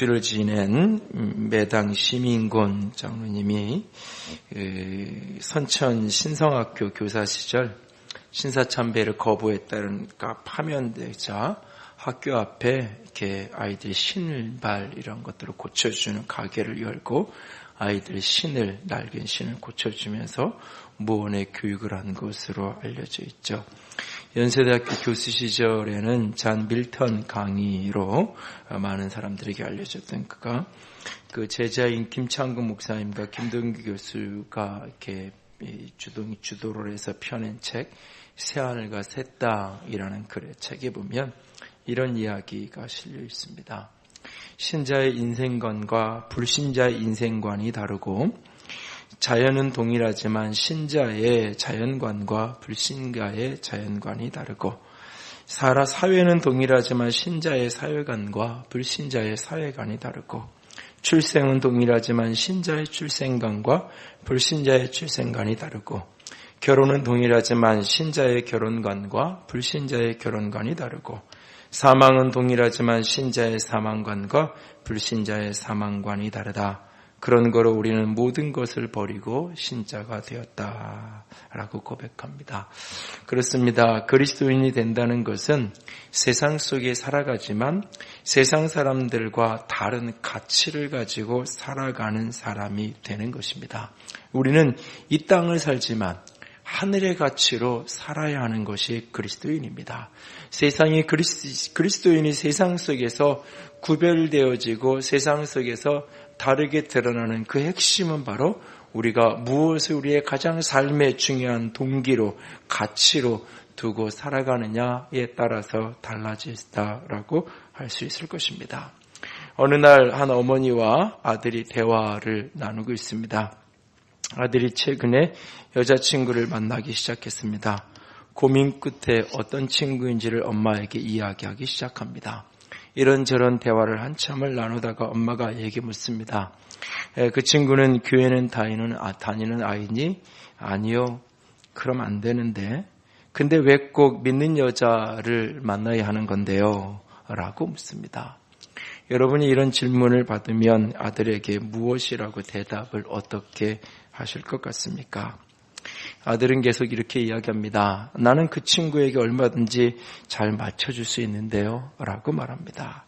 교수를 지낸 매당 시민권 장로님이 선천 신성학교 교사 시절 신사참배를 거부했다니까 파면되자 학교 앞에 이렇게 아이들 신발 이런 것들을 고쳐주는 가게를 열고 아이들 신을 낡은 신을 고쳐주면서 무언의 교육을 한 것으로 알려져 있죠. 연세대학교 교수 시절에는 잔 밀턴 강의로 많은 사람들에게 알려졌던 그가 그 제자인 김창근 목사님과 김동규 교수가 이렇게 주도를 해서 펴낸 책 새하늘과 새 땅이라는 글의 책에 보면 이런 이야기가 실려 있습니다. 신자의 인생관과 불신자의 인생관이 다르고 자연은 동일하지만 신자의 자연관과 불신자의 자연관이 다르고 사회는 동일하지만 신자의 사회관과 불신자의 사회관이 다르고 출생은 동일하지만 신자의 출생관과 불신자의 출생관이 다르고, 결혼은 동일하지만 신자의 결혼관과 불신자의 결혼관이 다르고, 사망은 동일하지만 신자의 사망관과 불신자의 사망관이 다르다. 그런 거로 우리는 모든 것을 버리고 신자가 되었다라고 고백합니다. 그렇습니다. 그리스도인이 된다는 것은 세상 속에 살아가지만 세상 사람들과 다른 가치를 가지고 살아가는 사람이 되는 것입니다. 우리는 이 땅을 살지만 하늘의 가치로 살아야 하는 것이 그리스도인입니다. 세상이 그리스도인이 세상 속에서 구별되어지고 세상 속에서 다르게 드러나는 그 핵심은 바로 우리가 무엇을 우리의 가장 삶의 중요한 동기로, 가치로 두고 살아가느냐에 따라서 달라진다라고 할 수 있을 것입니다. 어느 날 한 어머니와 아들이 대화를 나누고 있습니다. 아들이 최근에 여자친구를 만나기 시작했습니다. 고민 끝에 어떤 친구인지를 엄마에게 이야기하기 시작합니다. 이런저런 대화를 한참을 나누다가 엄마가 얘기 묻습니다. 그 친구는 교회는 다니는 아이니? 아니요. 그럼 안 되는데. 근데 왜 꼭 믿는 여자를 만나야 하는 건데요? 라고 묻습니다. 여러분이 이런 질문을 받으면 아들에게 무엇이라고 대답을 어떻게 하실 것 같습니까? 아들은 계속 이렇게 이야기합니다. 나는 그 친구에게 얼마든지 잘 맞춰줄 수 있는데요. 라고 말합니다.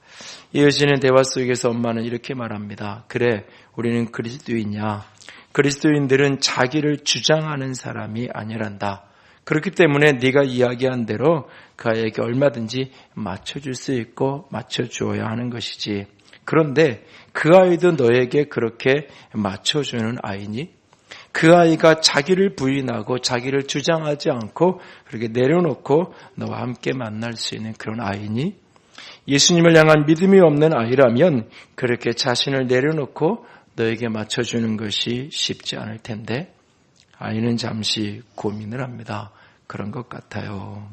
이어지는 대화 속에서 엄마는 이렇게 말합니다. 그래, 우리는 그리스도인이야. 그리스도인들은 자기를 주장하는 사람이 아니란다. 그렇기 때문에 네가 이야기한 대로 그 아이에게 얼마든지 맞춰줄 수 있고 맞춰주어야 하는 것이지. 그런데 그 아이도 너에게 그렇게 맞춰주는 아이니? 그 아이가 자기를 부인하고 자기를 주장하지 않고 그렇게 내려놓고 너와 함께 만날 수 있는 그런 아이니? 예수님을 향한 믿음이 없는 아이라면 그렇게 자신을 내려놓고 너에게 맞춰주는 것이 쉽지 않을 텐데. 아이는 잠시 고민을 합니다. 그런 것 같아요.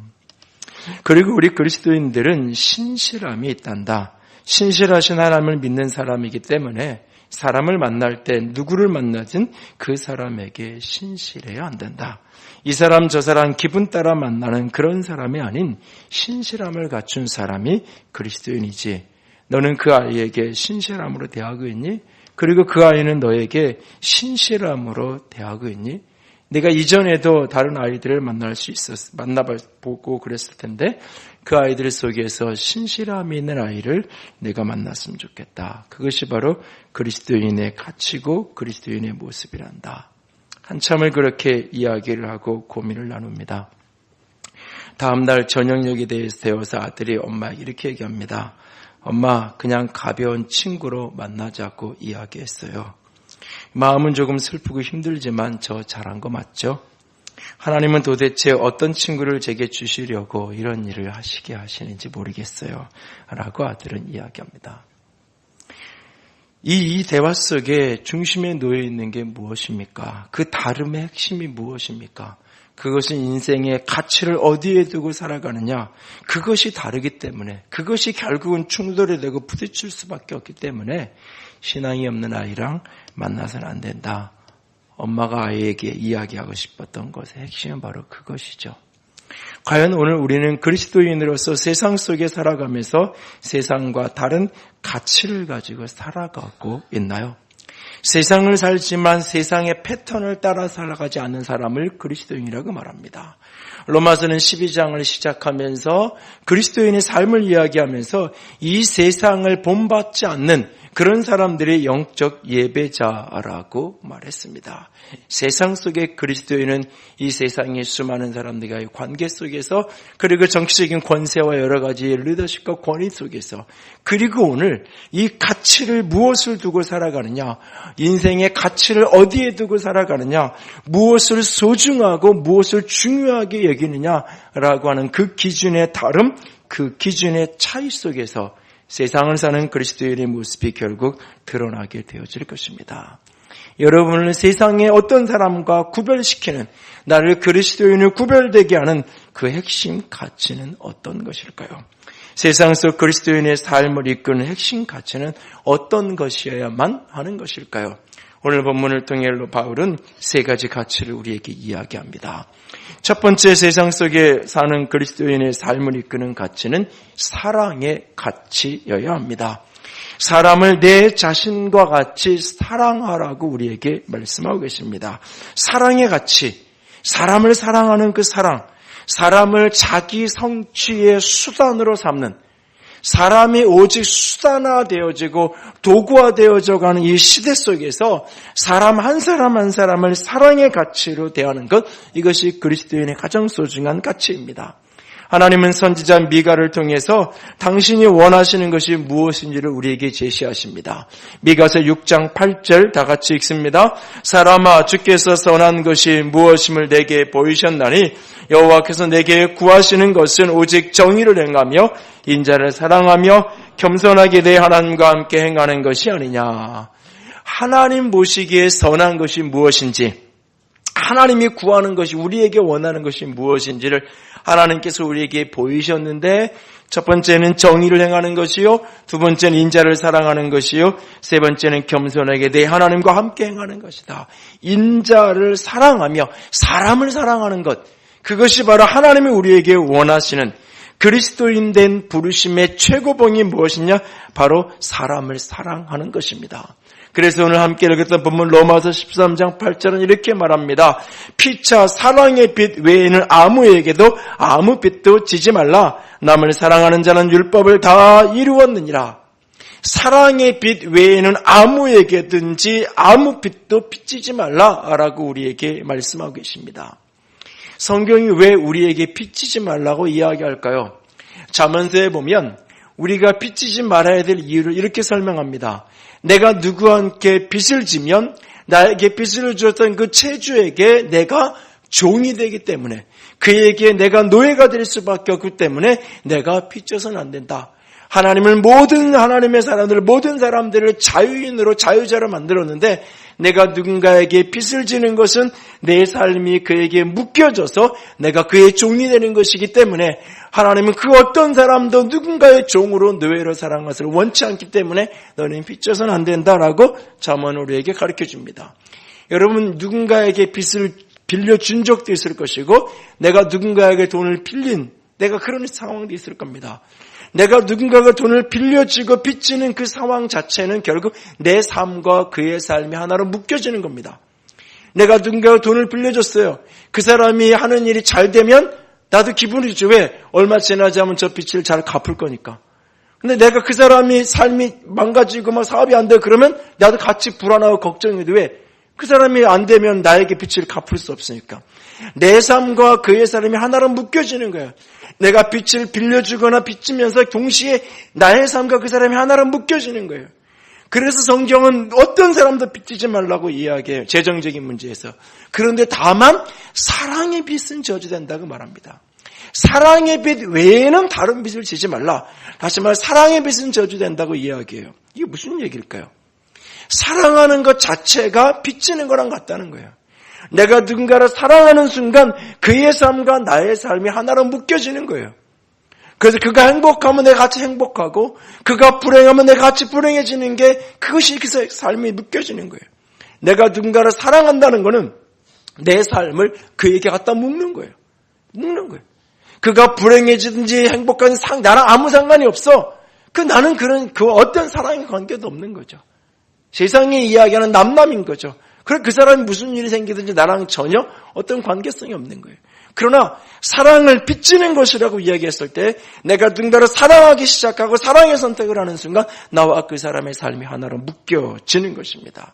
그리고 우리 그리스도인들은 신실함이 있단다. 신실하신 하나님을 믿는 사람이기 때문에 사람을 만날 때 누구를 만나든 그 사람에게 신실해야 한단다. 이 사람 저 사람 기분 따라 만나는 그런 사람이 아닌 신실함을 갖춘 사람이 그리스도인이지. 너는 그 아이에게 신실함으로 대하고 있니? 그리고 그 아이는 너에게 신실함으로 대하고 있니? 내가 이전에도 다른 아이들을 만나보고 그랬을 텐데 그 아이들 속에서 신실함이 있는 아이를 내가 만났으면 좋겠다. 그것이 바로 그리스도인의 가치고 그리스도인의 모습이란다. 한참을 그렇게 이야기를 하고 고민을 나눕니다. 다음 날 저녁역에 대해서 아들이 엄마에게 이렇게 얘기합니다. 엄마, 그냥 가벼운 친구로 만나자고 이야기했어요. 마음은 조금 슬프고 힘들지만 저 잘한 거 맞죠? 하나님은 도대체 어떤 친구를 제게 주시려고 이런 일을 하시게 하시는지 모르겠어요. 라고 아들은 이야기합니다. 이 대화 속에 중심에 놓여 있는 게 무엇입니까? 그 다름의 핵심이 무엇입니까? 그것은 인생의 가치를 어디에 두고 살아가느냐. 그것이 다르기 때문에, 그것이 결국은 충돌이 되고 부딪힐 수밖에 없기 때문에 신앙이 없는 아이랑 만나서는 안 된다. 엄마가 아이에게 이야기하고 싶었던 것의 핵심은 바로 그것이죠. 과연 오늘 우리는 그리스도인으로서 세상 속에 살아가면서 세상과 다른 가치를 가지고 살아가고 있나요? 세상을 살지만 세상의 패턴을 따라 살아가지 않는 사람을 그리스도인이라고 말합니다. 로마서는 12장을 시작하면서 그리스도인의 삶을 이야기하면서 이 세상을 본받지 않는 그런 사람들이 영적 예배자라고 말했습니다. 세상 속의 그리스도인은 이 세상의 수많은 사람들과의 관계 속에서, 그리고 정치적인 권세와 여러 가지 리더십과 권위 속에서, 그리고 오늘 이 가치를 무엇을 두고 살아가느냐, 인생의 가치를 어디에 두고 살아가느냐, 무엇을 소중하고 무엇을 중요하게 여기느냐라고 하는 그 기준의 다름, 그 기준의 차이 속에서 세상을 사는 그리스도인의 모습이 결국 드러나게 되어질 것입니다. 여러분을 세상의 어떤 사람과 구별시키는, 나를 그리스도인을 구별되게 하는 그 핵심 가치는 어떤 것일까요? 세상 속 그리스도인의 삶을 이끄는 핵심 가치는 어떤 것이어야만 하는 것일까요? 오늘 본문을 통해 바울은 세 가지 가치를 우리에게 이야기합니다. 첫 번째, 세상 속에 사는 그리스도인의 삶을 이끄는 가치는 사랑의 가치여야 합니다. 사람을 내 자신과 같이 사랑하라고 우리에게 말씀하고 계십니다. 사랑의 가치, 사람을 사랑하는 그 사랑, 사람을 자기 성취의 수단으로 삼는, 사람이 오직 수단화되어지고 도구화되어져가는 이 시대 속에서 사람 한 사람 한 사람을 사랑의 가치로 대하는 것, 이것이 그리스도인의 가장 소중한 가치입니다. 하나님은 선지자 미가를 통해서 당신이 원하시는 것이 무엇인지를 우리에게 제시하십니다. 미가서 6장 8절 다 같이 읽습니다. 사람아, 주께서 선한 것이 무엇임을 내게 보이셨나니 여호와께서 내게 구하시는 것은 오직 정의를 행하며 인자를 사랑하며 겸손하게 내 하나님과 함께 행하는 것이 아니냐. 하나님 보시기에 선한 것이 무엇인지, 하나님이 구하는 것이, 우리에게 원하는 것이 무엇인지를 하나님께서 우리에게 보이셨는데, 첫 번째는 정의를 행하는 것이요, 두 번째는 인자를 사랑하는 것이요, 세 번째는 겸손하게 내 하나님과 함께 행하는 것이다. 인자를 사랑하며 사람을 사랑하는 것, 그것이 바로 하나님이 우리에게 원하시는 그리스도인 된 부르심의 최고봉이 무엇이냐? 바로 사람을 사랑하는 것입니다. 그래서 오늘 함께 읽었던 본문 로마서 13장 8절은 이렇게 말합니다. 피차 사랑의 빛 외에는 아무에게도 아무 빛도 지지 말라. 남을 사랑하는 자는 율법을 다 이루었느니라. 사랑의 빛 외에는 아무에게든지 아무 빛도 비치지 말라라고 우리에게 말씀하고 계십니다. 성경이 왜 우리에게 비치지 말라고 이야기할까요? 잠언서에 보면 우리가 비치지 말아야 될 이유를 이렇게 설명합니다. 내가 누구와 함께 빚을 지면 나에게 빚을 주었던 그 채주에게 내가 종이 되기 때문에, 그에게 내가 노예가 될 수밖에 없기 때문에 내가 빚져서는 안 된다. 하나님을 모든 하나님의 사람들, 모든 사람들을 자유인으로 자유자로 만들었는데 내가 누군가에게 빚을 지는 것은 내 삶이 그에게 묶여져서 내가 그의 종이 되는 것이기 때문에 하나님은 그 어떤 사람도 누군가의 종으로 노예로 살아가는 것을 원치 않기 때문에 너는 빚져서는 안 된다라고 잠언은 우리에게 가르쳐 줍니다. 여러분, 누군가에게 빚을 빌려준 적도 있을 것이고 내가 누군가에게 돈을 빌린, 내가 그런 상황도 있을 겁니다. 내가 누군가가 돈을 빌려주고 빚지는 그 상황 자체는 결국 내 삶과 그의 삶이 하나로 묶여지는 겁니다. 내가 누군가가 돈을 빌려줬어요. 그 사람이 하는 일이 잘 되면 나도 기분이 좋죠. 왜? 얼마 지나지 않으면 저 빚을 잘 갚을 거니까. 근데 내가 그 사람이 삶이 망가지고 막 사업이 안 돼 그러면 나도 같이 불안하고 걱정해도 왜? 그 사람이 안 되면 나에게 빚을 갚을 수 없으니까. 내 삶과 그의 삶이 하나로 묶여지는 거예요. 내가 빚을 빌려주거나 빚지면서 동시에 나의 삶과 그 사람이 하나로 묶여지는 거예요. 그래서 성경은 어떤 사람도 빚지지 말라고 이야기해요. 재정적인 문제에서. 그런데 다만 사랑의 빚은 저주된다고 말합니다. 사랑의 빚 외에는 다른 빚을 지지 말라. 다시 말해 사랑의 빚은 저주된다고 이야기해요. 이게 무슨 얘기일까요? 사랑하는 것 자체가 빚지는 거랑 같다는 거예요. 내가 누군가를 사랑하는 순간 그의 삶과 나의 삶이 하나로 묶여지는 거예요. 그래서 그가 행복하면 내가 같이 행복하고 그가 불행하면 내가 같이 불행해지는 게, 그것이 그 삶이 묶여지는 거예요. 내가 누군가를 사랑한다는 거는 내 삶을 그에게 갖다 묶는 거예요. 묶는 거예요. 그가 불행해지든지 행복한 나랑 아무 상관이 없어. 나는 그 어떤 사랑의 관계도 없는 거죠. 세상에 이야기하는 남남인 거죠. 그래, 그 사람이 무슨 일이 생기든지 나랑 전혀 어떤 관계성이 없는 거예요. 그러나 사랑을 빚지는 것이라고 이야기했을 때 내가 누군가를 사랑하기 시작하고 사랑의 선택을 하는 순간 나와 그 사람의 삶이 하나로 묶여지는 것입니다.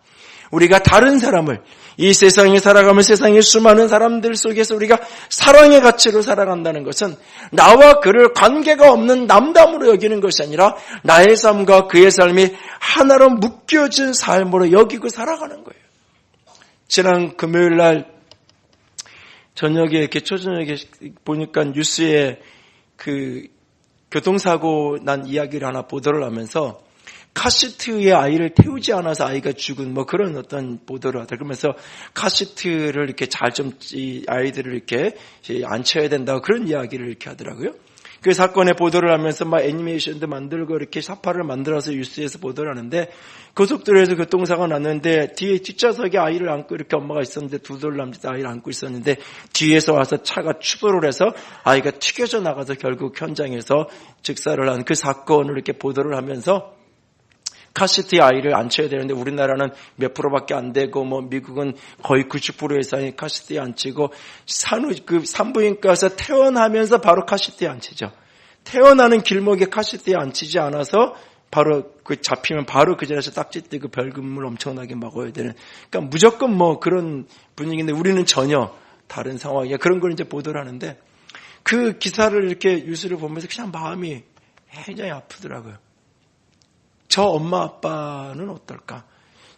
우리가 다른 사람을, 이 세상에 살아가면 세상의 수많은 사람들 속에서 우리가 사랑의 가치로 살아간다는 것은 나와 그를 관계가 없는 남담으로 여기는 것이 아니라 나의 삶과 그의 삶이 하나로 묶여진 삶으로 여기고 살아가는 거예요. 지난 금요일 날 저녁에, 이렇게 초저녁에 보니까 뉴스에 교통사고 난 이야기를 하나 보도를 하면서 카시트에 아이를 태우지 않아서 아이가 죽은 그런 어떤 보도를 하더라고요. 그러면서 카시트를 이렇게 잘 좀 아이들을 이렇게 앉혀야 된다고 그런 이야기를 이렇게 하더라고요. 그 사건의 보도를 하면서 막 애니메이션도 만들고 이렇게 사파를 만들어서 뉴스에서 보도를 하는데, 고속도로에서 교통사고가 났는데 뒤에 뒷좌석에 아이를 안고 이렇게 엄마가 있었는데, 두 돌 남짓 아이를 안고 있었는데 뒤에서 와서 차가 추돌을 해서 아이가 튀겨져 나가서 결국 현장에서 즉사를 한 그 사건을 이렇게 보도를 하면서, 카시트에 아이를 앉혀야 되는데 우리나라는 몇 프로밖에 안 되고 미국은 거의 90% 이상이 카시트에 앉히고, 그 산부인과에서 퇴원하면서 바로 카시트에 앉히죠. 퇴원하는 길목에 카시트에 앉히지 않아서 바로 그 잡히면 바로 그 자리에서 딱지 떼고 벌금을 엄청나게 먹어야 되는, 그러니까 무조건 그런 분위기인데 우리는 전혀 다른 상황이야. 그런 걸 이제 보도를 하는데, 그 기사를 이렇게 뉴스를 보면서 그냥 마음이 굉장히 아프더라고요. 저 엄마 아빠는 어떨까?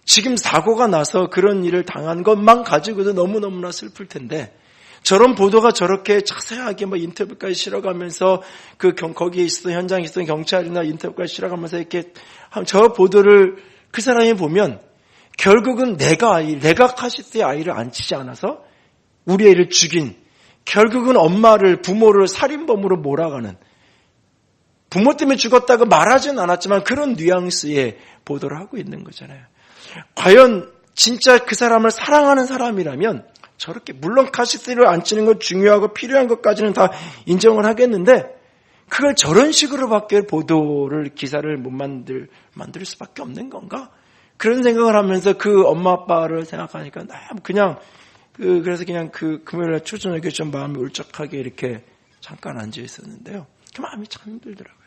지금 사고가 나서 그런 일을 당한 것만 가지고도 너무너무나 슬플 텐데, 저런 보도가 저렇게 자세하게 인터뷰까지 실어가면서 거기에 있었던, 현장에 있었던 경찰이나 인터뷰까지 실어가면서 이렇게 저 보도를 그 사람이 보면, 결국은 내가 카시트에 아이를 앉히지 않아서 우리 애를 죽인, 결국은 부모를 살인범으로 몰아가는, 부모 때문에 죽었다고 말하진 않았지만 그런 뉘앙스의 보도를 하고 있는 거잖아요. 과연 진짜 그 사람을 사랑하는 사람이라면 저렇게, 물론 카시트를 앉히는 건 중요하고 필요한 것까지는 다 인정을 하겠는데, 그걸 저런 식으로밖에 보도를, 기사를 못 만들 수밖에 없는 건가? 그런 생각을 하면서 그 엄마 아빠를 생각하니까 그래서 그냥 금요일날 초저녁에 좀 마음이 울적하게 이렇게 잠깐 앉아 있었는데요. 그 마음이 참 힘들더라고요.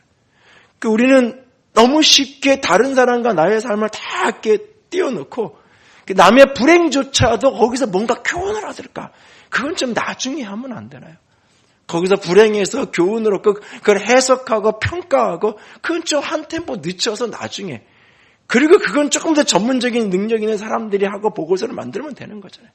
우리는 너무 쉽게 다른 사람과 나의 삶을 다 이렇게 띄워놓고, 남의 불행조차도 거기서 뭔가 교훈을 얻을까? 그건 좀 나중에 하면 안 되나요? 거기서 불행해서 교훈을 얻고 그걸 해석하고 평가하고, 그건 좀 한 템포 늦춰서 나중에, 그리고 그건 조금 더 전문적인 능력 있는 사람들이 하고 보고서를 만들면 되는 거잖아요.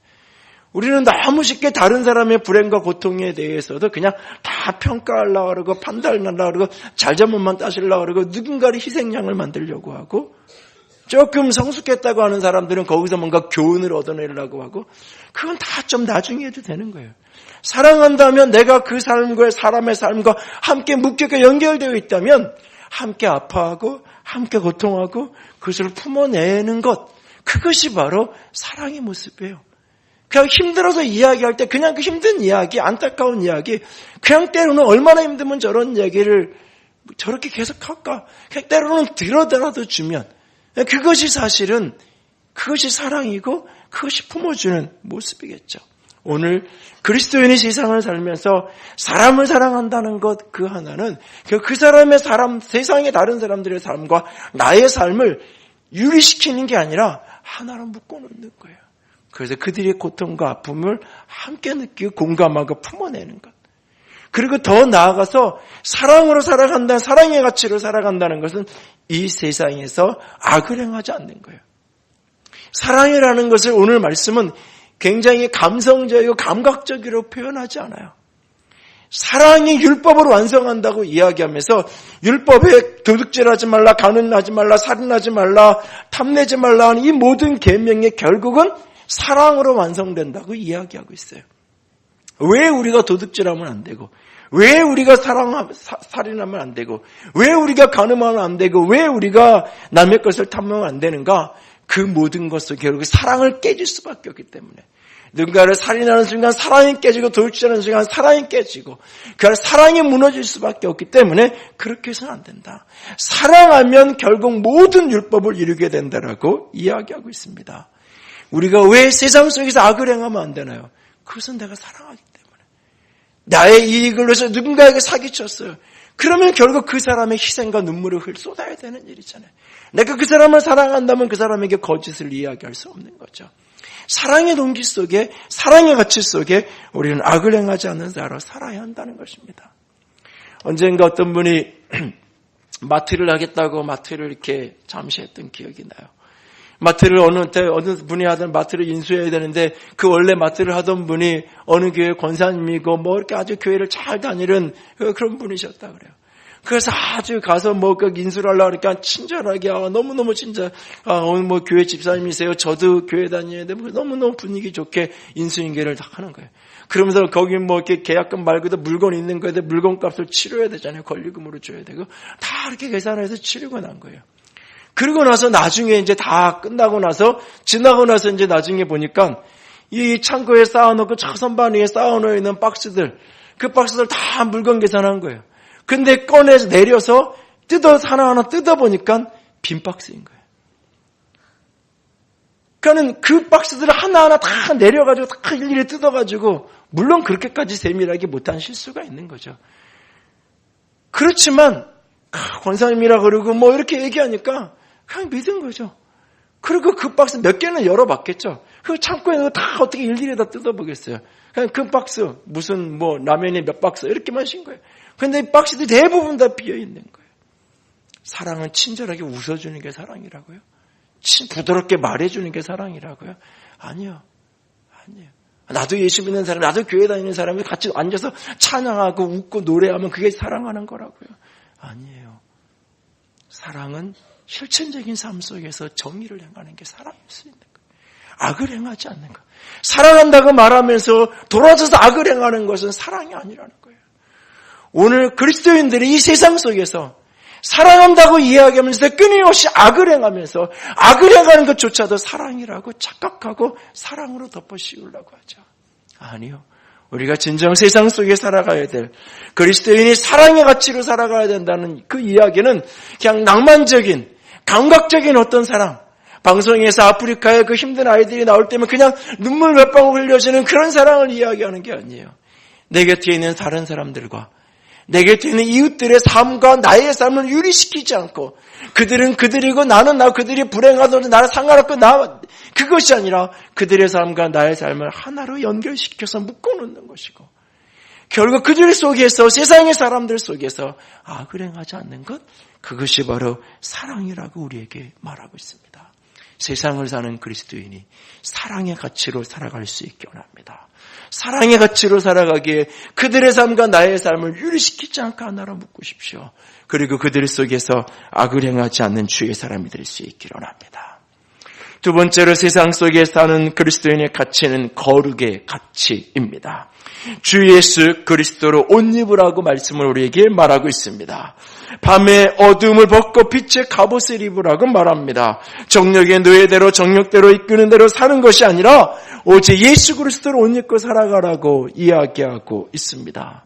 우리는 너무 쉽게 다른 사람의 불행과 고통에 대해서도 그냥 다 평가하려고 그러고 판단하려고 그러고 잘잘못만 따지려고 그러고 누군가를 희생양을 만들려고 하고, 조금 성숙했다고 하는 사람들은 거기서 뭔가 교훈을 얻어내려고 하고, 그건 다 좀 나중에 해도 되는 거예요. 사랑한다면 내가 그 삶과 사람의 삶과 함께 묶여서 연결되어 있다면 함께 아파하고 함께 고통하고 그것을 품어내는 것, 그것이 바로 사랑의 모습이에요. 그냥 힘들어서 이야기할 때 그냥 그 힘든 이야기, 안타까운 이야기, 그냥 때로는 얼마나 힘들면 저런 얘기를 저렇게 계속 할까? 그냥 때로는 들어더라도 주면, 그것이 사실은, 그것이 사랑이고 그것이 품어주는 모습이겠죠. 오늘 그리스도인이 세상을 살면서 사람을 사랑한다는 것, 그 하나는 그 사람의 세상의 다른 사람들의 삶과 나의 삶을 유리시키는 게 아니라 하나로 묶어놓는 거예요. 그래서 그들의 고통과 아픔을 함께 느끼고 공감하고 품어내는 것. 그리고 더 나아가서 사랑으로 살아간다는, 사랑의 가치로 살아간다는 것은 이 세상에서 악을 행하지 않는 거예요. 사랑이라는 것을 오늘 말씀은 굉장히 감성적이고 감각적으로 표현하지 않아요. 사랑이 율법을 완성한다고 이야기하면서 율법에 도둑질하지 말라, 간음하지 말라, 살인하지 말라, 탐내지 말라 하는 이 모든 계명의 결국은 사랑으로 완성된다고 이야기하고 있어요. 왜 우리가 도둑질하면 안 되고, 왜 우리가 살인하면 안 되고, 왜 우리가 간음하면 안 되고, 왜 우리가 남의 것을 탐하면 안 되는가? 그 모든 것은 결국 사랑을 깨질 수밖에 없기 때문에, 누군가를 살인하는 순간 사랑이 깨지고, 도둑질하는 순간 사랑이 깨지고, 그 사랑이 무너질 수밖에 없기 때문에 그렇게 해서는 안 된다. 사랑하면 결국 모든 율법을 이루게 된다라고 이야기하고 있습니다. 우리가 왜 세상 속에서 악을 행하면 안 되나요? 그것은 내가 사랑하기 때문에. 나의 이익을 위해서 누군가에게 사기쳤어요. 그러면 결국 그 사람의 희생과 눈물을 쏟아야 되는 일이잖아요. 내가 그 사람을 사랑한다면 그 사람에게 거짓을 이야기할 수 없는 거죠. 사랑의 동기 속에, 사랑의 가치 속에 우리는 악을 행하지 않는 자로 살아야 한다는 것입니다. 언젠가 어떤 분이 마트를 하겠다고 마트를 이렇게 잠시 했던 기억이 나요. 마트를 어느 분이 하던 마트를 인수해야 되는데, 그 원래 마트를 하던 분이 어느 교회 권사님이고 이렇게 아주 교회를 잘 다니는 그런 분이셨다 그래요. 그래서 아주 가서 인수를 하려고 하니까 친절하게, 너무너무 친절, 오늘 교회 집사님이세요. 저도 교회 다녀야 돼. 너무너무 분위기 좋게 인수인계를 다 하는 거예요. 그러면서 거기 이렇게 계약금 말고도 물건 있는 거에 대해 물건 값을 치료해야 되잖아요. 권리금으로 줘야 되고. 다 이렇게 계산해서 치르고 난 거예요. 그리고 나서 나중에 이제 다 끝나고 나서, 지나고 나서 이제 나중에 보니까 이 창고에 쌓아놓고 저 선반 위에 쌓아놓여 있는 박스들, 그 박스들 다 물건 계산한 거예요. 근데 꺼내서 내려서 하나하나 뜯어보니까 빈 박스인 거예요. 그러니까 그 박스들을 하나하나 다 내려가지고 다 일일이 뜯어가지고, 물론 그렇게까지 세밀하게 못한 실수가 있는 거죠. 그렇지만 권사님이라 그러고 이렇게 얘기하니까 그냥 믿은 거죠. 그리고 그 박스 몇 개는 열어봤겠죠. 그 창고에 다 어떻게 일일이 다 뜯어보겠어요. 그냥 그 박스 무슨 라면이 몇 박스 이렇게만 신 거예요. 그런데 이 박스들이 대부분 다 비어있는 거예요. 사랑은 친절하게 웃어주는 게 사랑이라고요? 부드럽게 말해주는 게 사랑이라고요? 아니요. 나도 예수 믿는 사람, 나도 교회 다니는 사람이 같이 앉아서 찬양하고 웃고 노래하면 그게 사랑하는 거라고요? 아니에요. 사랑은 실천적인 삶 속에서 정의를 행하는 게 사랑일 수 있는 거예요. 악을 행하지 않는 것. 사랑한다고 말하면서 돌아서서 악을 행하는 것은 사랑이 아니라는 거예요. 오늘 그리스도인들이 이 세상 속에서 사랑한다고 이야기하면서 끊임없이 악을 행하면서 악을 행하는 것조차도 사랑이라고 착각하고 사랑으로 덮어 씌우려고 하죠. 아니요. 우리가 진정 세상 속에 살아가야 될 그리스도인이 사랑의 가치로 살아가야 된다는 그 이야기는 그냥 낭만적인 감각적인 어떤 사랑, 방송에서 아프리카의 그 힘든 아이들이 나올 때면 그냥 눈물 몇 방울 흘려지는 그런 사랑을 이야기하는 게 아니에요. 내 곁에 있는 다른 사람들과 내 곁에 있는 이웃들의 삶과 나의 삶을 유리시키지 않고 그들은 그들이고 나는 나, 그들이 불행하더라도 나를 상관없고 그것이 아니라 그들의 삶과 나의 삶을 하나로 연결시켜서 묶어놓는 것이고 결국 그들 속에서 세상의 사람들 속에서 악을 행하지 않는 것, 그것이 바로 사랑이라고 우리에게 말하고 있습니다. 세상을 사는 그리스도인이 사랑의 가치로 살아갈 수 있게 원합니다. 사랑의 가치로 살아가기에 그들의 삶과 나의 삶을 유리시키지 않고 하나로 묶으십시오. 그리고 그들 속에서 악을 행하지 않는 주의 사람이 될 수 있기를 원합니다. 두 번째로 세상 속에 사는 그리스도인의 가치는 거룩의 가치입니다. 주 예수 그리스도로 옷 입으라고 말씀을 우리에게 말하고 있습니다. 밤에 어두움을 벗고 빛의 갑옷을 입으라고 말합니다. 정력의 노예대로 정력대로 이끄는 대로 사는 것이 아니라 오직 예수 그리스도로 옷 입고 살아가라고 이야기하고 있습니다.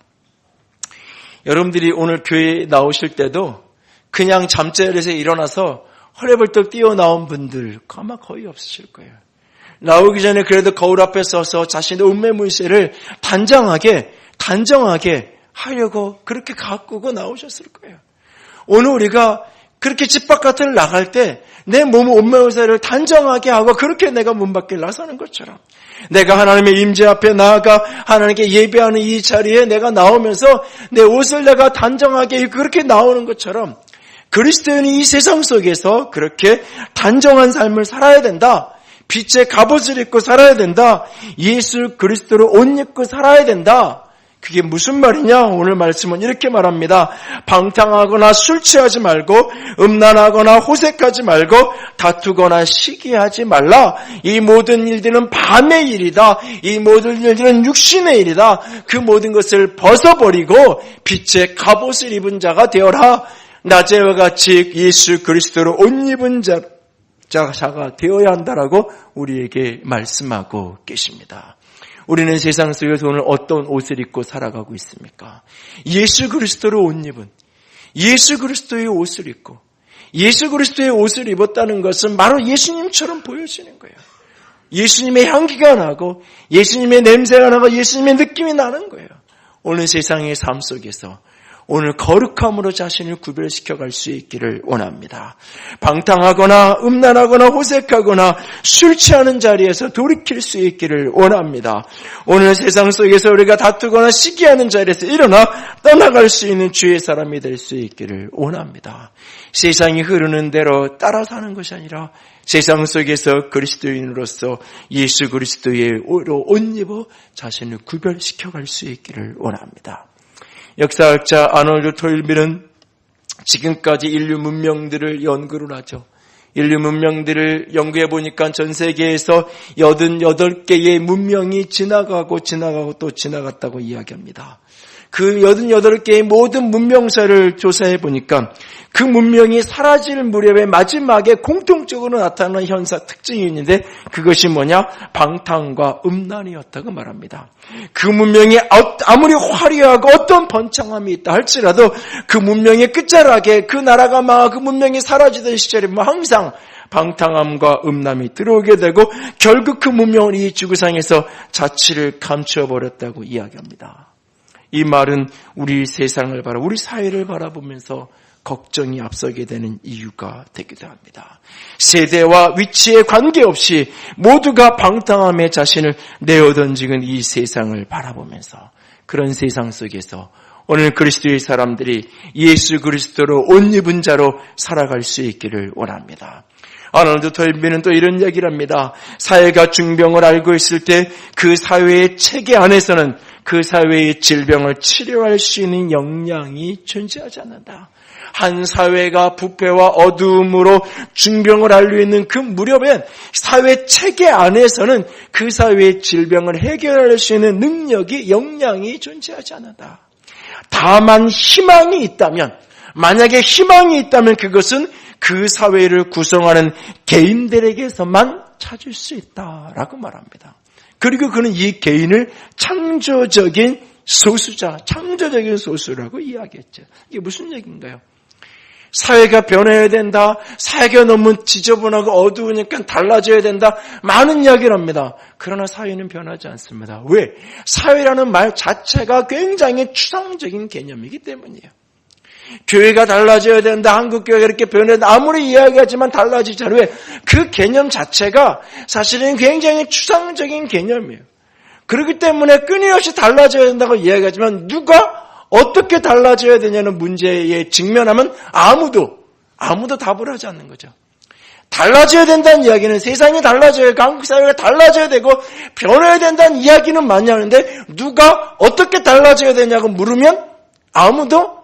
여러분들이 오늘 교회에 나오실 때도 그냥 잠자리에서 일어나서 허레벌떡 뛰어나온 분들 아마 거의 없으실 거예요. 나오기 전에 그래도 거울 앞에 서서 자신의 운매 문세를 단정하게 하려고 그렇게 가꾸고 나오셨을 거예요. 오늘 우리가 그렇게 집 바깥을 나갈 때 내 몸의 운매 문세를 단정하게 하고 그렇게 내가 문 밖에 나서는 것처럼 내가 하나님의 임재 앞에 나아가 하나님께 예배하는 이 자리에 내가 나오면서 내 옷을 내가 단정하게 그렇게 나오는 것처럼 그리스도인이 이 세상 속에서 그렇게 단정한 삶을 살아야 된다. 빛의 갑옷을 입고 살아야 된다. 예수 그리스도로 옷 입고 살아야 된다. 그게 무슨 말이냐? 오늘 말씀은 이렇게 말합니다. 방탕하거나 술 취하지 말고 음란하거나 호색하지 말고 다투거나 시기하지 말라. 이 모든 일들은 밤의 일이다. 이 모든 일들은 육신의 일이다. 그 모든 것을 벗어버리고 빛의 갑옷을 입은 자가 되어라. 낮에와 같이 예수 그리스도로 옷 입은 자가 되어야 한다라고 우리에게 말씀하고 계십니다. 우리는 세상 속에서 오늘 어떤 옷을 입고 살아가고 있습니까? 예수 그리스도로 옷 입은, 예수 그리스도의 옷을 입고 예수 그리스도의 옷을 입었다는 것은 바로 예수님처럼 보여지는 거예요. 예수님의 향기가 나고 예수님의 냄새가 나고 예수님의 느낌이 나는 거예요. 오늘 세상의 삶 속에서 오늘 거룩함으로 자신을 구별시켜 갈 수 있기를 원합니다. 방탕하거나 음란하거나 호색하거나 술 취하는 자리에서 돌이킬 수 있기를 원합니다. 오늘 세상 속에서 우리가 다투거나 시기하는 자리에서 일어나 떠나갈 수 있는 주의 사람이 될 수 있기를 원합니다. 세상이 흐르는 대로 따라 사는 것이 아니라 세상 속에서 그리스도인으로서 예수 그리스도의 옷 입어 자신을 구별시켜 갈 수 있기를 원합니다. 역사학자 아놀드 토일빌은 지금까지 인류 문명들을 연구를 하죠. 인류 문명들을 연구해 보니까 전 세계에서 88개의 문명이 지나가고 또 지나갔다고 이야기합니다. 그 88개의 모든 문명사를 조사해 보니까 그 문명이 사라질 무렵에 마지막에 공통적으로 나타나는 특징이 있는데 그것이 뭐냐? 방탕과 음란이었다고 말합니다. 그 문명이 아무리 화려하고 어떤 번창함이 있다 할지라도 그 문명의 끝자락에 그 나라가 망하고 그 문명이 사라지던 시절에 항상 방탕함과 음란이 들어오게 되고 결국 그 문명은 이 지구상에서 자취를 감추어 버렸다고 이야기합니다. 이 말은 우리 세상을 우리 사회를 바라보면서 걱정이 앞서게 되는 이유가 되기도 합니다. 세대와 위치에 관계없이 모두가 방탕함에 자신을 내어던지는 이 세상을 바라보면서 그런 세상 속에서 오늘 그리스도의 사람들이 예수 그리스도로 옷 입은 자로 살아갈 수 있기를 원합니다. 아놀드 토인비는 또 이런 얘기를 합니다. 사회가 중병을 알고 있을 때 그 사회의 체계 안에서는 그 사회의 질병을 치료할 수 있는 역량이 존재하지 않는다. 한 사회가 부패와 어두움으로 중병을 앓고 있는 그 무렵엔 사회 체계 안에서는 그 사회의 질병을 해결할 수 있는 능력이, 역량이 존재하지 않는다. 다만 희망이 있다면, 만약에 희망이 있다면 그것은 그 사회를 구성하는 개인들에게서만 찾을 수 있다라고 말합니다. 그리고 그는 이 개인을 창조적인 소수자, 창조적인 소수라고 이야기했죠. 이게 무슨 얘기인가요? 사회가 변해야 된다. 사회가 너무 지저분하고 어두우니까 달라져야 된다. 많은 이야기를 합니다. 그러나 사회는 변하지 않습니다. 왜? 사회라는 말 자체가 굉장히 추상적인 개념이기 때문이에요. 교회가 달라져야 된다. 한국교회가 이렇게 변해야 된다. 아무리 이야기하지만 달라지지 않아요. 왜? 그 개념 자체가 사실은 굉장히 추상적인 개념이에요. 그렇기 때문에 끊임없이 달라져야 된다고 이야기하지만 누가 어떻게 달라져야 되냐는 문제에 직면하면 아무도 답을 하지 않는 거죠. 달라져야 된다는 이야기는 세상이 달라져야 되고 한국 사회가 달라져야 되고 변해야 된다는 이야기는 많이 하는데 누가 어떻게 달라져야 되냐고 물으면 아무도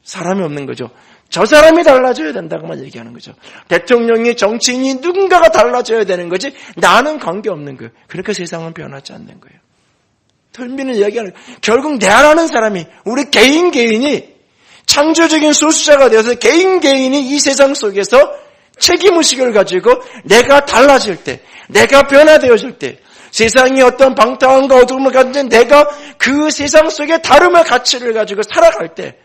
사람이 없는 거죠. 저 사람이 달라져야 된다고만 얘기하는 거죠. 대통령이, 정치인이, 누군가가 달라져야 되는 거지 나는 관계없는 거예요. 그러니까 세상은 변하지 않는 거예요. 털미는 이야기하는 거예요. 결국 내 안하는 사람이, 우리 개인이 창조적인 소수자가 되어서 개인이 이 세상 속에서 책임의식을 가지고 내가 달라질 때, 내가 변화되어질 때, 세상이 어떤 방탕함과 어두움을 가진 내가 그 세상 속에 다름의 가치를 가지고 살아갈 때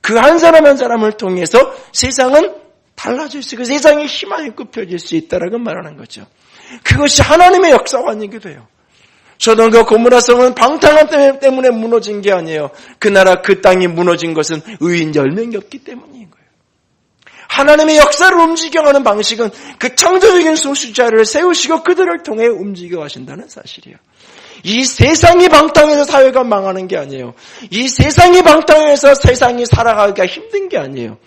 그 한 사람 한 사람을 통해서 세상은 달라질 수 있고 세상의 희망이 굽혀질 수 있다라고 말하는 거죠. 그것이 하나님의 역사관이기도 해요. 소돔과 고모라성은 방탕함 때문에 무너진 게 아니에요. 그 나라 그 땅이 무너진 것은 의인 10명이 없기 때문인 거예요. 하나님의 역사를 움직여가는 방식은 그 창조적인 소수자를 세우시고 그들을 통해 움직여 가신다는 사실이에요. 이 세상이 방탕해서 사회가 망하는 게 아니에요. 이 세상이 방탕해서 세상이 살아가기가 힘든 게 아니에요.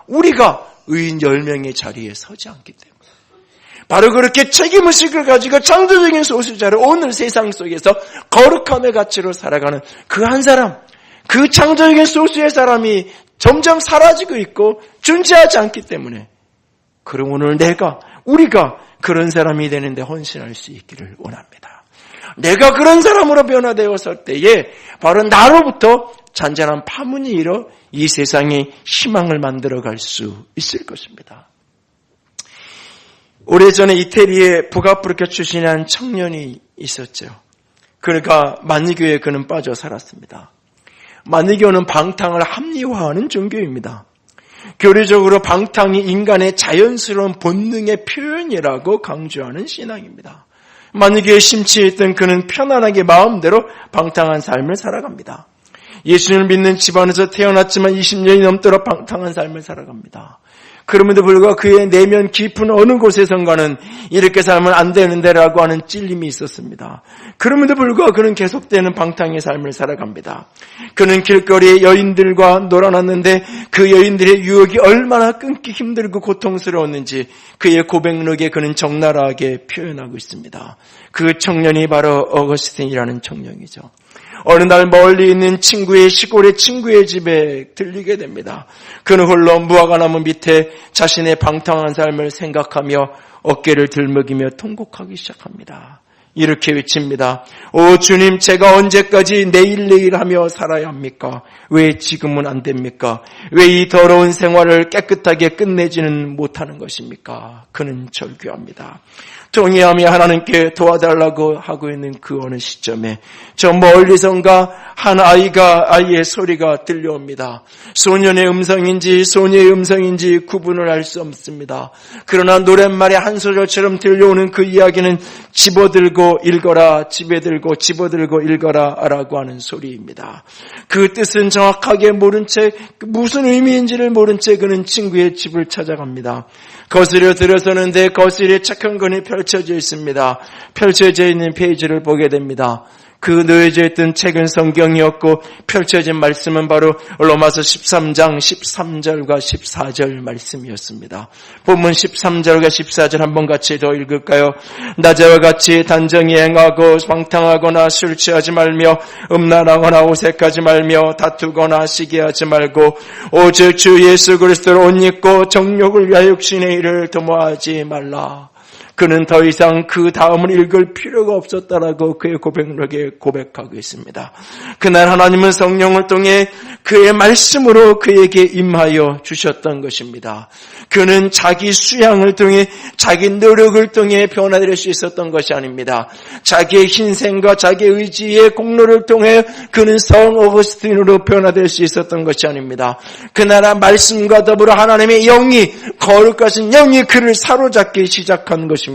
우리가 의인 10명의 자리에 서지 않기 때문에. 바로 그렇게 책임의식을 가지고 창조적인 소수자를 오늘 세상 속에서 거룩함의 가치로 살아가는 그 한 사람, 그 창조적인 소수의 사람이 점점 사라지고 있고 존재하지 않기 때문에 그럼 오늘 우리가 그런 사람이 되는데 헌신할 수 있기를 원합니다. 내가 그런 사람으로 변화되었을 때에 바로 나로부터 잔잔한 파문이 일어 이 세상에 희망을 만들어갈 수 있을 것입니다. 오래전에 이태리에 북아프리카 출신의 한 청년이 있었죠. 그러니까 만니교에 그는 빠져 살았습니다. 만니교는 방탕을 합리화하는 종교입니다. 교리적으로 방탕이 인간의 자연스러운 본능의 표현이라고 강조하는 신앙입니다. 만니교에 심취했던 그는 편안하게 마음대로 방탕한 삶을 살아갑니다. 예수님을 믿는 집안에서 태어났지만 20년이 넘도록 방탕한 삶을 살아갑니다. 그럼에도 불구하고 그의 내면 깊은 어느 곳에선가는 이렇게 살면 안 되는데라고 하는 찔림이 있었습니다. 그럼에도 불구하고 그는 계속되는 방탕의 삶을 살아갑니다. 그는 길거리에 여인들과 놀아났는데 그 여인들의 유혹이 얼마나 끊기 힘들고 고통스러웠는지 그의 고백록에 그는 적나라하게 표현하고 있습니다. 그 청년이 바로 어거스틴이라는 청년이죠. 어느 날 멀리 있는 시골의 친구의 집에 들리게 됩니다. 그는 홀로 무화과나무 밑에 자신의 방탕한 삶을 생각하며 어깨를 들먹이며 통곡하기 시작합니다. 이렇게 외칩니다. 오 주님, 제가 언제까지 내일 하며 살아야 합니까? 왜 지금은 안 됩니까? 왜 이 더러운 생활을 깨끗하게 끝내지는 못하는 것입니까? 그는 절규합니다. 동의하며 하나님께 도와달라고 하고 있는 그 어느 시점에 저 멀리선가 한 아이의 소리가 들려옵니다. 소년의 음성인지 소녀의 음성인지 구분을 할 수 없습니다. 그러나 노랫말의 한 소절처럼 들려오는 그 이야기는 집어들고 읽어라, 집어들고 읽어라 라고 하는 소리입니다. 그 뜻은 정확하게 모른 채 무슨 의미인지를 모른 채 그는 친구의 집을 찾아갑니다. 거실에 들어서는데 거실에 착한 권이 펼쳐져 있습니다. 펼쳐져 있는 페이지를 보게 됩니다. 그 놓여져 있던 책은 성경이었고 펼쳐진 말씀은 바로 로마서 13장 13절과 14절 말씀이었습니다. 본문 13절과 14절 한번 같이 더 읽을까요? 낮에와 같이 단정히 행하고 방탕하거나 술 취하지 말며 음란하거나 오색하지 말며 다투거나 시기하지 말고 오직 주 예수 그리스도를 옷 입고 정욕을 위하여 육신의 일을 도모하지 말라. 그는 더 이상 그 다음을 읽을 필요가 없었다라고 그의 고백록에 고백하고 있습니다. 그날 하나님은 성령을 통해 그의 말씀으로 그에게 임하여 주셨던 것입니다. 그는 자기 수양을 통해 자기 노력을 통해 변화될 수 있었던 것이 아닙니다. 자기의 희생과 자기의 의지의 공로를 통해 그는 성 어거스틴으로 변화될 수 있었던 것이 아닙니다. 그날 말씀과 더불어 하나님의 영이 거룩하신 영이 그를 사로잡기 시작한 것입니다.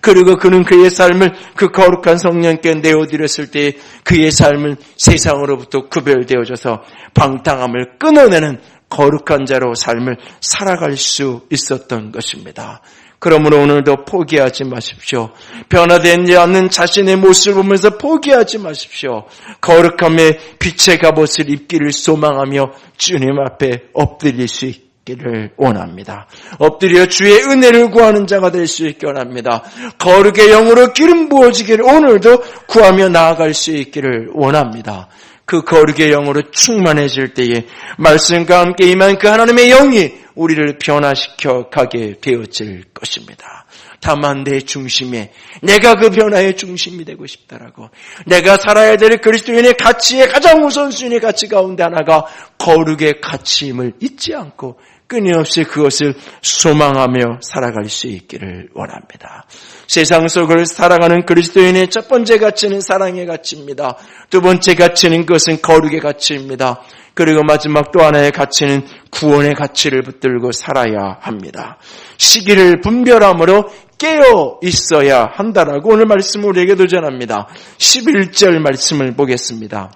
그리고 그는 그의 삶을 그 거룩한 성령께 내어드렸을 때 그의 삶은 세상으로부터 구별되어져서 방탕함을 끊어내는 거룩한 자로 삶을 살아갈 수 있었던 것입니다. 그러므로 오늘도 포기하지 마십시오. 변화되지 않는 자신의 모습을 보면서 포기하지 마십시오. 거룩함의 빛의 갑옷을 입기를 소망하며 주님 앞에 엎드릴 수 있기를 원합니다. 엎드려 주의 은혜를 구하는 자가 될 수 있기 원합니다. 거룩의 영으로 기름 부어지기를 오늘도 구하며 나아갈 수 있기를 원합니다. 그 거룩의 영으로 충만해질 때에 말씀과 함께 임한 그 하나님의 영이 우리를 변화시켜 가게 되어질 것입니다. 다만 내 중심에 내가 그 변화의 중심이 되고 싶다라고 내가 살아야 될 그리스도인의 가치의 가장 우선순위 가치 가운데 하나가 거룩의 가치임을 잊지 않고 끊임없이 그것을 소망하며 살아갈 수 있기를 원합니다. 세상 속을 살아가는 그리스도인의 첫 번째 가치는 사랑의 가치입니다. 두 번째 가치는 그것은 거룩의 가치입니다. 그리고 마지막 또 하나의 가치는 구원의 가치를 붙들고 살아야 합니다. 시기를 분별함으로 깨어 있어야 한다라고 오늘 말씀을 우리에게 도전합니다. 11절 말씀을 보겠습니다.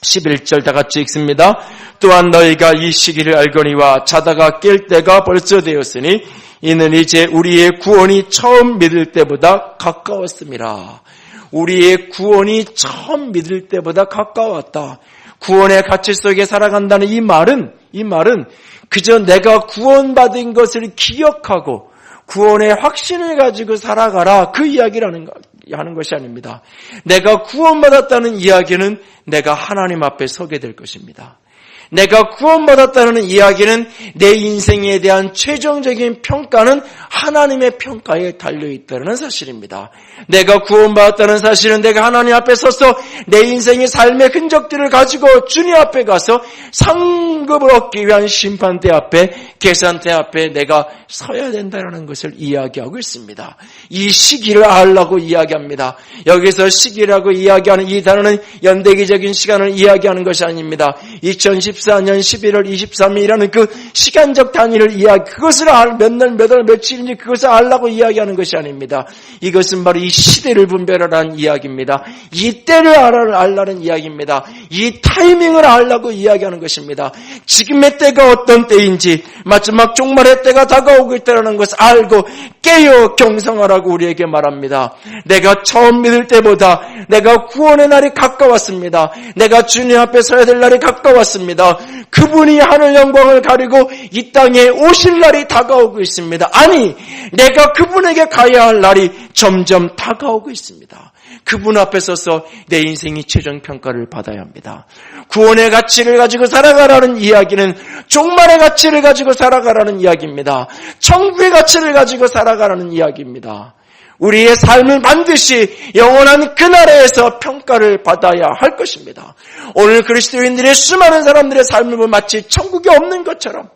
11절 다 같이 읽습니다. 또한 너희가 이 시기를 알거니와 자다가 깰 때가 벌써 되었으니 이는 이제 우리의 구원이 처음 믿을 때보다 가까웠습니다. 우리의 구원이 처음 믿을 때보다 가까웠다. 구원의 가치 속에 살아간다는 이 말은 그저 내가 구원받은 것을 기억하고 구원의 확신을 가지고 살아가라 그 이야기를 하는 것이 아닙니다. 내가 구원받았다는 이야기는 내가 하나님 앞에 서게 될 것입니다. 내가 구원받았다는 이야기는 내 인생에 대한 최종적인 평가는 하나님의 평가에 달려있다는 사실입니다. 내가 구원받았다는 사실은 내가 하나님 앞에 서서 내 인생의 삶의 흔적들을 가지고 주님 앞에 가서 상급을 얻기 위한 심판대 앞에 계산대 앞에 내가 서야 된다는 것을 이야기하고 있습니다. 이 시기를 알라고 이야기합니다. 여기서 시기라고 이야기하는 이 단어는 연대기적인 시간을 이야기하는 것이 아닙니다. 2014년 11월 23일이라는 그 시간적 단위를 그것을 몇 날, 몇 월, 며칠인지 그것을 알라고 이야기하는 것이 아닙니다. 이것은 바로 이 시대를 분별하라는 이야기입니다. 이 때를 알라는 이야기입니다. 이 타이밍을 알라고 이야기하는 것입니다. 지금의 때가 어떤 때인지 마지막 종말의 때가 다가오고 있다는 것을 알고 깨어 경성하라고 우리에게 말합니다. 내가 처음 믿을 때보다 내가 구원의 날이 가까웠습니다. 내가 주님 앞에 서야 될 날이 가까웠습니다. 있습니다. 그분이 하늘 영광을 가리고 이 땅에 오실 날이 다가오고 있습니다. 아니, 내가 그분에게 가야 할 날이 점점 다가오고 있습니다. 그분 앞에 서서 내 인생이 최종 평가를 받아야 합니다. 구원의 가치를 가지고 살아가라는 이야기는 종말의 가치를 가지고 살아가라는 이야기입니다. 천국의 가치를 가지고 살아가라는 이야기입니다. 우리의 삶을 반드시 영원한 그날에서 평가를 받아야 할 것입니다. 오늘 그리스도인들의 수많은 사람들의 삶을 보면 마치 천국이 없는 것처럼,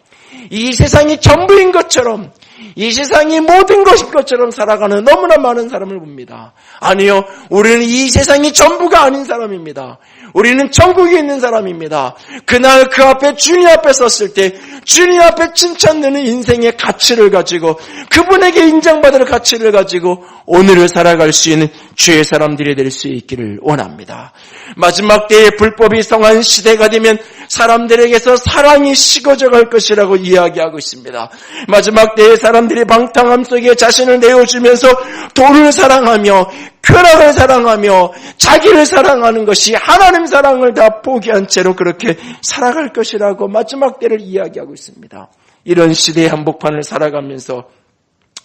이 세상이 전부인 것처럼, 이 세상이 모든 것인 것처럼 살아가는 너무나 많은 사람을 봅니다. 아니요, 우리는 이 세상이 전부가 아닌 사람입니다. 우리는 천국에 있는 사람입니다. 그날 그 앞에 주님 앞에 섰을 때 주님 앞에 칭찬되는 인생의 가치를 가지고, 그분에게 인정받을 가치를 가지고 오늘을 살아갈 수 있는 주의 사람들이 될 수 있기를 원합니다. 마지막 때에 불법이 성한 시대가 되면 사람들에게서 사랑이 식어져 갈 것이라고 이야기하고 있습니다. 마지막 때에 사람들이 방탕함 속에 자신을 내어주면서 돈을 사랑하며 쾌락을 사랑하며 자기를 사랑하는 것이 하나님 사랑을 다 포기한 채로 그렇게 살아갈 것이라고 마지막 때를 이야기하고 있습니다. 이런 시대의 한복판을 살아가면서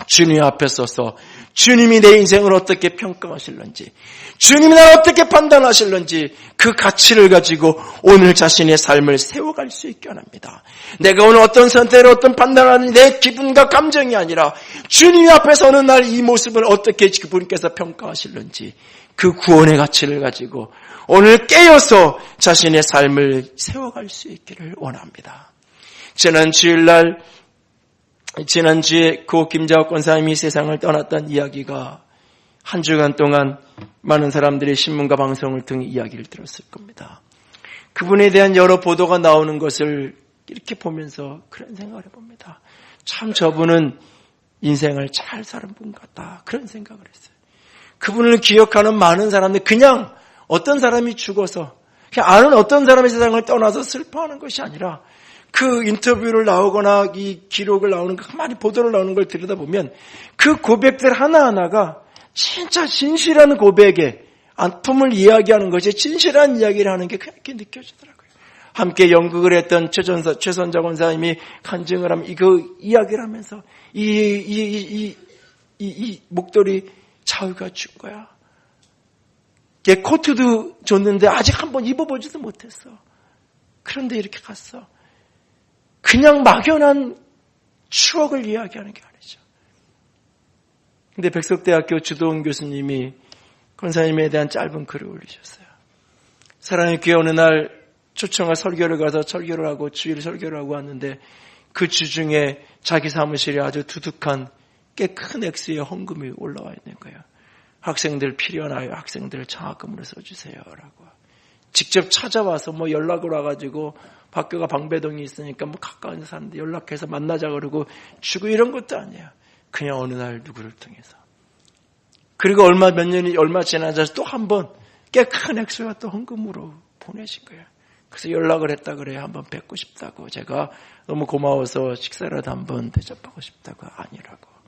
주님 앞에 서서 주님이 내 인생을 어떻게 평가하실런지, 주님이 나를 어떻게 판단하실런지 그 가치를 가지고 오늘 자신의 삶을 세워갈 수 있게 원합니다. 내가 오늘 어떤 선택을 어떤 판단을 하는지 내 기분과 감정이 아니라 주님 앞에 서는 날 이 모습을 어떻게 그분께서 평가하실런지 그 구원의 가치를 가지고 오늘 깨어서 자신의 삶을 세워갈 수 있기를 원합니다. 지난 주에 고 김자옥 권사님이 세상을 떠났던 이야기가 한 주간 동안 많은 사람들이 신문과 방송을 통해 이야기를 들었을 겁니다. 그분에 대한 여러 보도가 나오는 것을 이렇게 보면서 그런 생각을 해봅니다. 참 저분은 인생을 잘 살은 분 같다, 그런 생각을 했어요. 그분을 기억하는 많은 사람들, 그냥 어떤 사람이 죽어서 그냥 아는 어떤 사람의 세상을 떠나서 슬퍼하는 것이 아니라 그 인터뷰를 나오거나 이 기록을 나오는 거, 많이 보도를 나오는 걸 들여다보면 그 고백들 하나하나가 진짜 진실한 고백에 아픔을 이야기하는 것이 진실한 이야기를 하는 게 그렇게 느껴지더라고요. 함께 연극을 했던 최선자 권사님이 간증을 하면 이거 이야기를 하면서 이 목도리 자우가 준 거야. 걔 코트도 줬는데 아직 한번 입어보지도 못했어. 그런데 이렇게 갔어. 그냥 막연한 추억을 이야기하는 게 아니죠. 근데 백석대학교 주도원 교수님이 권사님에 대한 짧은 글을 올리셨어요. 사랑의 교회 어느 날 초청할 설교를 가서 설교를 하고 주일 설교를 하고 왔는데 그 주중에 자기 사무실에 아주 두둑한 꽤 큰 액수의 헌금이 올라와 있는 거예요. 학생들 필요하나요? 학생들 장학금으로 써주세요라고. 직접 찾아와서 연락을 와가지고 학교가 방배동에 있으니까 가까운 사람들 연락해서 만나자 그러고 주고 이런 것도 아니에요. 그냥 어느 날 누구를 통해서. 그리고 얼마 지나서 또 한 번 꽤 큰 액수가 또 헌금으로 보내신 거예요. 그래서 연락을 했다 그래요. 한번 뵙고 싶다고. 제가 너무 고마워서 식사라도 한번 대접하고 싶다고. 아니라고.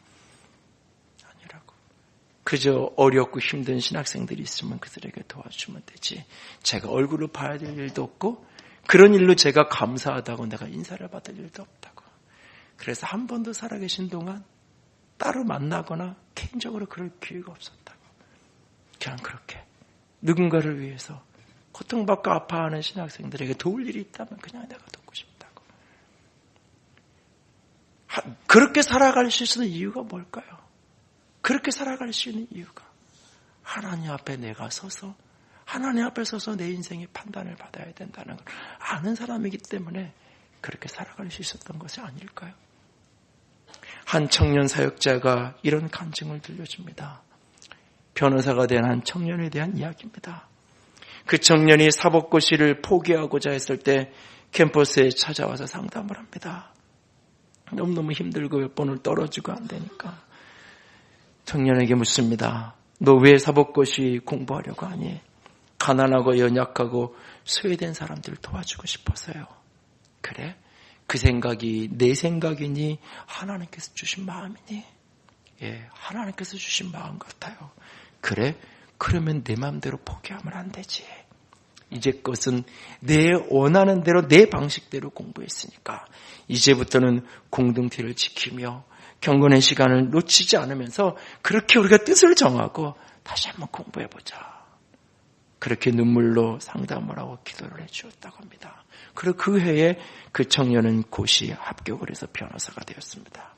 그저 어렵고 힘든 신학생들이 있으면 그들에게 도와주면 되지. 제가 얼굴을 봐야 될 일도 없고 그런 일로 제가 감사하다고 내가 인사를 받을 일도 없다고. 그래서 한 번도 살아계신 동안 따로 만나거나 개인적으로 그럴 기회가 없었다고. 그냥 그렇게 누군가를 위해서 고통받고 아파하는 신학생들에게 도울 일이 있다면 그냥 내가 돕고 싶다고. 그렇게 살아갈 수 있는 이유가 뭘까요? 그렇게 살아갈 수 있는 이유가 하나님 앞에 내가 서서 하나님 앞에 서서 내 인생의 판단을 받아야 된다는 걸 아는 사람이기 때문에 그렇게 살아갈 수 있었던 것이 아닐까요? 한 청년 사역자가 이런 간증을 들려줍니다. 변호사가 된 한 청년에 대한 이야기입니다. 그 청년이 사법고시를 포기하고자 했을 때 캠퍼스에 찾아와서 상담을 합니다. 너무너무 힘들고 몇 번을 떨어지고 안 되니까 청년에게 묻습니다. 너 왜 사법고시 공부하려고 하니? 가난하고 연약하고 소외된 사람들을 도와주고 싶어서요. 그래? 그 생각이 내 생각이니 하나님께서 주신 마음이니? 예, 하나님께서 주신 마음 같아요. 그래? 그러면 내 마음대로 포기하면 안 되지. 이제껏은 내 원하는 대로 내 방식대로 공부했으니까 이제부터는 공동체를 지키며 경건의 시간을 놓치지 않으면서 그렇게 우리가 뜻을 정하고 다시 한번 공부해보자. 그렇게 눈물로 상담을 하고 기도를 해주었다고 합니다. 그리고 그 해에 그 청년은 고시 합격을 해서 변호사가 되었습니다.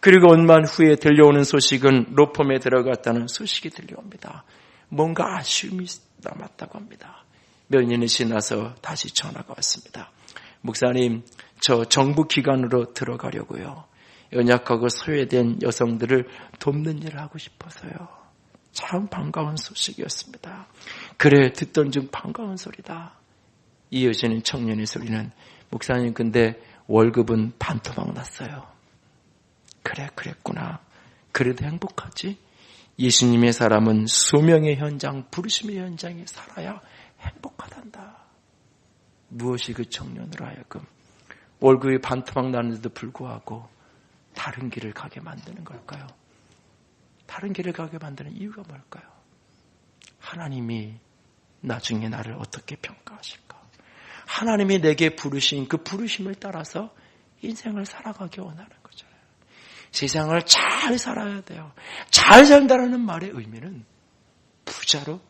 그리고 얼마 후에 들려오는 소식은 로펌에 들어갔다는 소식이 들려옵니다. 뭔가 아쉬움이 남았다고 합니다. 몇 년이 지나서 다시 전화가 왔습니다. 목사님, 저 정부 기관으로 들어가려고요. 연약하고 소외된 여성들을 돕는 일을 하고 싶어서요. 참 반가운 소식이었습니다. 그래, 듣던 중 반가운 소리다. 이어지는 청년의 소리는 목사님, 근데 월급은 반토막 났어요. 그래, 그랬구나. 그래도 행복하지? 예수님의 사람은 소명의 현장, 부르심의 현장에 살아야 행복하단다. 무엇이 그 청년으로 하여금 월급이 반토막 나는데도 불구하고 다른 길을 가게 만드는 걸까요? 다른 길을 가게 만드는 이유가 뭘까요? 하나님이 나중에 나를 어떻게 평가하실까? 하나님이 내게 부르신 그 부르심을 따라서 인생을 살아가기 원하는 거잖아요. 세상을 잘 살아야 돼요. 잘 산다는 말의 의미는 부자로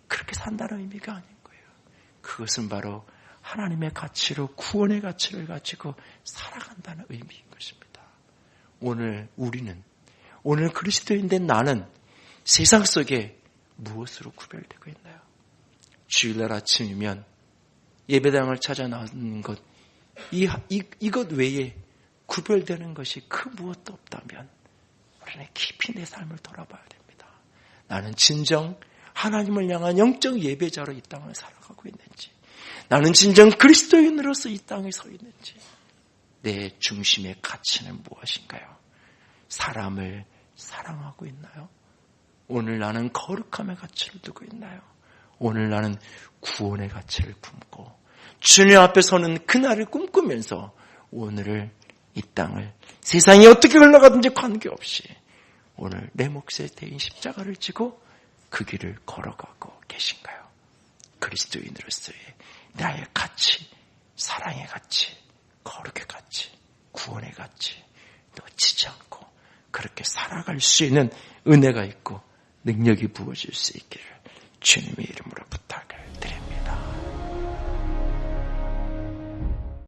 그렇게 산다는 의미가 아닌 거예요. 그것은 바로 하나님의 가치로 구원의 가치를 가지고 살아간다는 의미인 것입니다. 오늘 우리는, 오늘 그리스도인된 나는 세상 속에 무엇으로 구별되고 있나요? 주일날 아침이면 예배당을 찾아 나오는 것, 이것 외에 구별되는 것이 그 무엇도 없다면 우리는 깊이 내 삶을 돌아봐야 됩니다. 나는 진정 하나님을 향한 영적 예배자로 이 땅을 살아가고 있는지, 나는 진정 그리스도인으로서 이 땅에 서 있는지, 내 중심의 가치는 무엇인가요? 사람을 사랑하고 있나요? 오늘 나는 거룩함의 가치를 두고 있나요? 오늘 나는 구원의 가치를 품고 주님 앞에 서는 그날을 꿈꾸면서 오늘을, 이 땅을, 세상이 어떻게 흘러가든지 관계없이 오늘 내 몫에 대인 십자가를 지고 그 길을 걸어가고 계신가요? 그리스도인으로서의 나의 가치, 사랑의 가치, 거룩의 가치, 구원의 가치 놓치지 않고 그렇게 살아갈 수 있는 은혜가 있고 능력이 부어질 수 있기를 주님의 이름으로 부탁합니다.